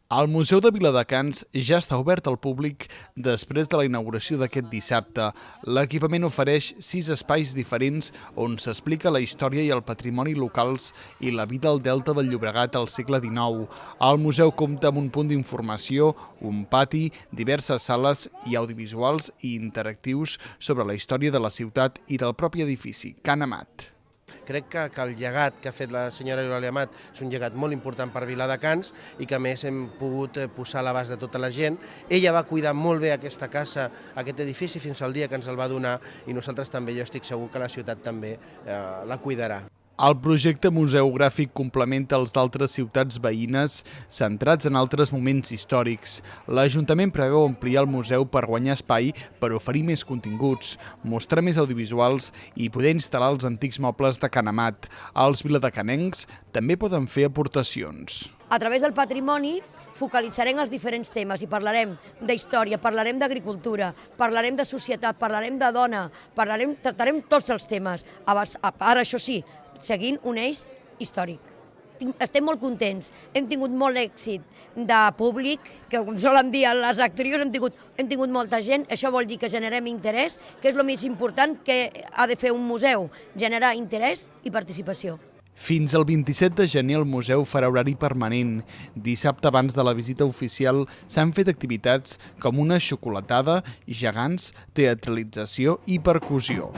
El Museu de Viladecans ja està obert al públic després de la inauguració d'aquest dissabte. L'equipament ofereix 6 espais diferents on s'explica la història i el patrimoni locals i la vida al Delta del Llobregat al segle XIX. El museu compta amb un punt d'informació, un pati, diverses sales i audiovisuals i interactius sobre la història de la ciutat i del propi edifici, Can Amat. Crec que el llegat que ha fet la senyora Eulàlia Amat és un llegat molt important per Viladecans i que a més hem pogut posar a l'abast de tota la gent. Ella va cuidar molt bé aquesta casa, aquest edifici, fins al dia que ens el va donar i nosaltres també, jo estic segur que la ciutat també la cuidarà. El projecte museogràfic complementa els d'altres ciutats veïnes centrats en altres moments històrics. L'Ajuntament preveu ampliar el museu per guanyar espai per oferir més continguts, mostrar més audiovisuals i poder instal·lar els antics mobles de Can Amat. Els viladecanencs també poden fer aportacions. A través del patrimoni focalitzarem els diferents temes i parlarem d'història, parlarem d'agricultura, parlarem de societat, parlarem de dona, tractarem tots els temes. Ara, això sí, seguint un eix històric. Estem molt contents, hem tingut molt èxit de públic, que com solen dir les actrius, hem tingut molta gent, això vol dir que generem interès, que és el més important que ha de fer un museu, generar interès i participació. Fins al 27 de gener el museu farà horari permanent. Dissabte abans de la visita oficial s'han fet activitats com una xocolatada, gegants, teatralització i percussió.